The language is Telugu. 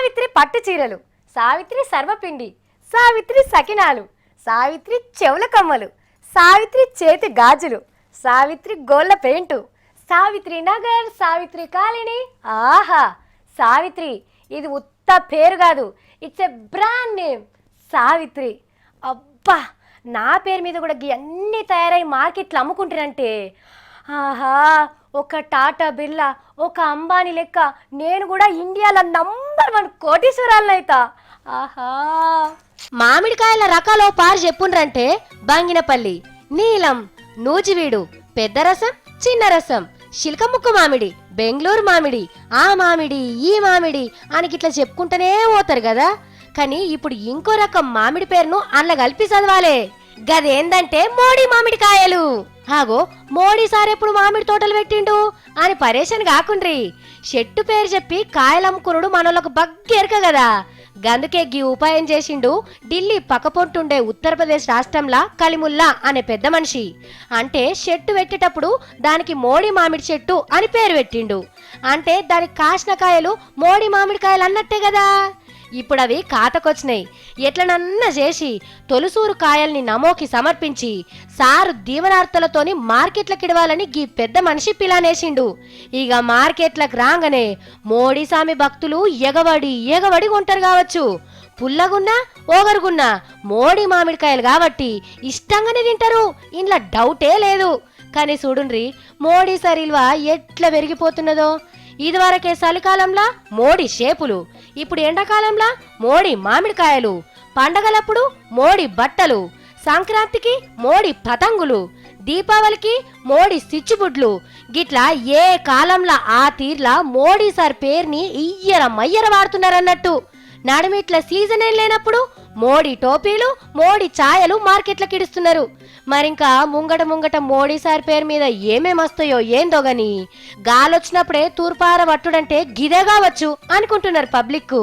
సావిత్రి పట్టు చీరలు, సావిత్రి సర్వపిండి, సావిత్రి సకినాలు, సావిత్రి చెవుల కమ్మలు, సావిత్రి చేతి గాజులు, సావిత్రి గోళ్ళ పెయింటు, సావిత్రి నగర్, సావిత్రి కాలనీ. ఆహా, సావిత్రి ఇది ఉత్త పేరు కాదు, it's a brand name Savitri. అబ్బా, నా పేరు మీద కూడా అన్నీ తయారై మార్కెట్లో అమ్ముకుంటారంటే ఆహా, ఒక టాటా బిర్లా, ఒక అంబానీ లెక్క నేను కూడా ఇండియాలో నంబర్ 1 కోటీశ్వరాలనైతా. ఆహా, మామిడికాయల రకాలో పారు చెప్పుండ్రంటే బంగినపల్లి, నీలం, నూజివీడు, పెద్ద రసం, చిన్న రసం, శిల్కముక్కు మామిడి, బెంగళూరు మామిడి, ఆ మామిడి ఈ మామిడి అని ఇట్లా చెప్పుకుంటూనే పోతారు కదా. కానీ ఇప్పుడు ఇంకో రకం మామిడి పేరును అందులో కలిపి చదవాలే. గదేందంటే మోడీ మామిడికాయలు. ఆగో, మోడీ సార్ ఎప్పుడు మామిడి తోటలు పెట్టిండు అని పరేషన్ కాకుండ్రి. చెట్టు పేరు చెప్పి కాయలమ్ముకునుడు మనోళ్ళకు బగ్గెరక కదా. గందుకే గీ ఉపాయం చేసిండు ఢిల్లీ పక్కపొంటుండే ఉత్తరప్రదేశ్ రాష్ట్రంలా కలిముల్లా అనే పెద్ద మనిషి. అంటే చెట్టు పెట్టేటప్పుడు దానికి మోడీ మామిడి చెట్టు అని పేరు పెట్టిండు. అంటే దానికి కాసిన కాయలు మోడీ మామిడికాయలు అన్నట్టే కదా. ఇప్పుడు అవి కాతకొచ్చినాయి. ఎట్లనన్నా చేసి తొలుసూరు కాయల్ని నమోకి సమర్పించి సారు దీవనార్తలతోని మార్కెట్లకు ఇడవాలని గీ పెద్ద మనిషి పిలానేసిండు. ఇక మార్కెట్లకు రాగానే మోడీ సామి భక్తులు ఎగబడి కొంటారు కావచ్చు. పుల్లగున్నా ఓగరుగున్నా మోడీ మామిడికాయలు కాబట్టి ఇష్టంగానే తింటారు, ఇంట్లో డౌటే లేదు. కానీ చూడుండ్రి మోడీ సరిల్వ ఎట్లా పెరిగిపోతున్నదో. ఇదివరకే చలికాలంలా మోడీ షేపులు, ఇప్పుడు ఎండాకాలంలా మోడీ మామిడికాయలు, పండగలప్పుడు మోడీ బట్టలు, సంక్రాంతికి మోడీ పతంగులు, దీపావళికి మోడీ సిచ్చుబుడ్లు. గిట్లా ఏ కాలంలో ఆ తీర్లా మోడీ సార్ పేరుని ఇయ్యర మయ్యర వాడుతున్నారన్నట్టు. నడుమిట్ల సీజన్ ఏం లేనప్పుడు మోడీ టోపీలు, మోడీ ఛాయలు మార్కెట్లకు ఇడుస్తున్నారు. మరింకా ముంగట మోడీ సార్ పేరు మీద ఏమేమొస్తాయో ఏందో గాని గాలొచ్చినప్పుడే తూర్పార పట్టుడంటే గిదే కావచ్చు అనుకుంటున్నారు పబ్లిక్.